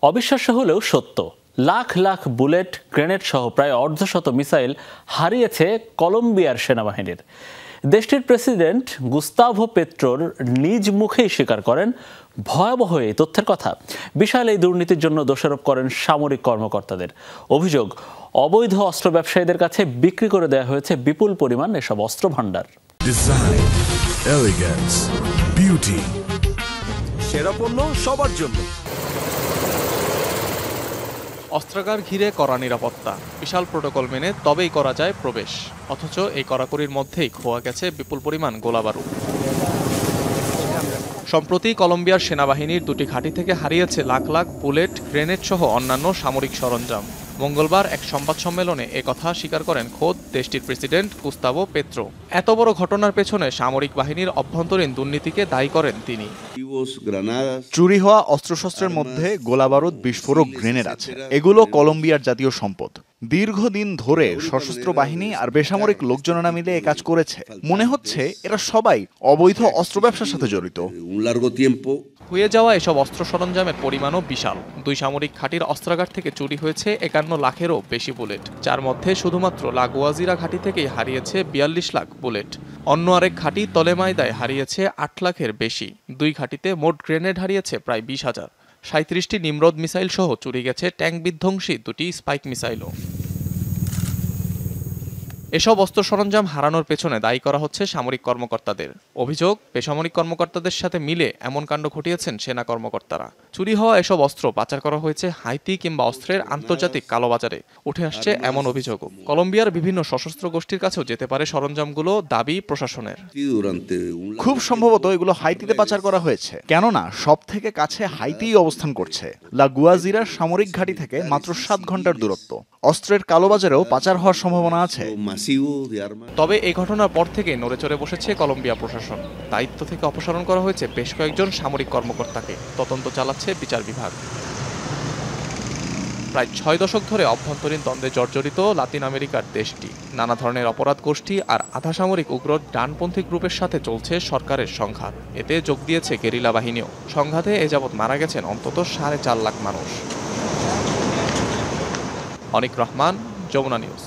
অবিশ্বাস্য হলেও সত্য, লাখ লাখ বুলেট, গ্রেনেড সহ প্রায় অর্ধশত মিসাইল হারিয়েছে কলম্বিয়ার সেনাবাহিনীর। দেশটির প্রেসিডেন্ট গুস্তাভো পেট্রোর নিজ মুখেই স্বীকার করেন ভয়াবহ এই তথ্যের কথা। বিশাল এই দুর্নীতির জন্য দোষারোপ করেন সামরিক কর্মকর্তাদের। অভিযোগ, অবৈধ অস্ত্র ব্যবসায়ীদের কাছে বিক্রি করে দেওয়া হয়েছে বিপুল পরিমাণ এসব অস্ত্র ভাণ্ডার। ডিজাইন, এলিগেন্স, বিউটি, সেরা পণ্য সবার জন্য। অস্ত্রাগার ঘিরে কড়া নিরাপত্তা, বিশাল প্রোটোকল মেনে তবেই করা যায় প্রবেশ। অথচ এই কড়াকড়ির মধ্যেই খোয়া গেছে বিপুল পরিমাণ গোলাবারুদ। সম্প্রতি কলম্বিয়ার সেনাবাহিনীর দুটি ঘাঁটি থেকে হারিয়েছে লাখ লাখ বুলেট, গ্রেনেড সহ অন্যান্য সামরিক সরঞ্জাম। মঙ্গলবার এক সংবাদ সম্মেলনে একথা স্বীকার করেন খোদ দেশটির প্রেসিডেন্ট গুস্তাভো পেট্রো। এত বড় ঘটনার পেছনে সামরিক বাহিনীর অভ্যন্তরীণ দুর্নীতিকে দায়ী করেন তিনি। চুরি হওয়া অস্ত্রশস্ত্রের মধ্যে গোলাবারুদ, বিস্ফোরক, গ্রেনেড আছে। এগুলো কলম্বিয়ার জাতীয় সম্পদ। দীর্ঘদিন ধরে সশস্ত্র বাহিনী আর বেসামরিক লোকজনেরা মিলে এ কাজ করেছে। মনে হচ্ছে এরা সবাই অবৈধ অস্ত্র ব্যবসার সাথে জড়িত। হয়ে যাওয়া এসব অস্ত্র সরঞ্জামের পরিমাণও বিশাল। দুই সামরিক ঘাঁটির অস্ত্রাগার থেকে চুরি হয়েছে 51 লাখেরও বেশি বুলেট, যার মধ্যে শুধুমাত্র লা গুয়াজিরা ঘাঁটি থেকেই হারিয়েছে 42 লাখ বুলেট। অন্য আরেক ঘাঁটি তলেমাইদায় হারিয়েছে 8 লাখের বেশি। দুই ঘাঁটিতে মোট গ্রেনেড হারিয়েছে প্রায় 20,000। 37টি নিমরোদ মিসাইল সহ চুরি গেছে ট্যাঙ্ক বিধ্বংসী দুটি স্পাইক মিসাইলও। এসব অস্ত্র সরঞ্জাম হারানোর পেছনে দায়ী করা হচ্ছে সামরিক কর্মকর্তাদের। অভিযোগ, বেসামরিক কর্মকর্তাদের সাথে মিলে এমন কাণ্ড ঘটিয়েছেন সেনা কর্মকর্তারা। চুরি হওয়া এসব অস্ত্র পাচার করা হয়েছে হাইতি কিংবা অস্ত্রের আন্তর্জাতিক কালোবাজারে। উঠে আসছে এমন অভিযোগও। কলম্বিয়ার বিভিন্ন সশস্ত্র গোষ্ঠীর কাছেও যেতে পারে সরঞ্জামগুলো, দাবি প্রশাসনের। খুব সম্ভবত এগুলো হাইতিতে পাচার করা হয়েছে, কেননা সব থেকে কাছে হাইতিই অবস্থান করছে। লা গুয়াজিরার সামরিক ঘাঁটি থেকে মাত্র 7 ঘন্টার দূরত্ব। অস্ত্রের কালোবাজারেও পাচার হওয়ার সম্ভাবনা আছে। তবে এই ঘটনার পর থেকে নড়েচড়ে বসেছে কলম্বিয়া প্রশাসন। দায়িত্ব থেকে অপসারণ করা হয়েছে বেশ কয়েকজন সামরিক কর্মকর্তাকে। তদন্ত চালাচ্ছে বিচার বিভাগ। প্রায় 6 দশক ধরে অভ্যন্তরীণ দ্বন্দ্বে জর্জরিত লাতিন আমেরিকার দেশটি। নানা ধরনের অপরাধ গোষ্ঠী আর আধা সামরিক উগ্র ডানপন্থী গ্রুপের সাথে চলছে সরকারের সংঘাত। এতে যোগ দিয়েছে গেরিলা বাহিনীও। সংঘাতে এ যাবৎ মারা গেছেন অন্তত 4.5 লাখ মানুষ। অনিক রহমান, যমুনা নিউজ।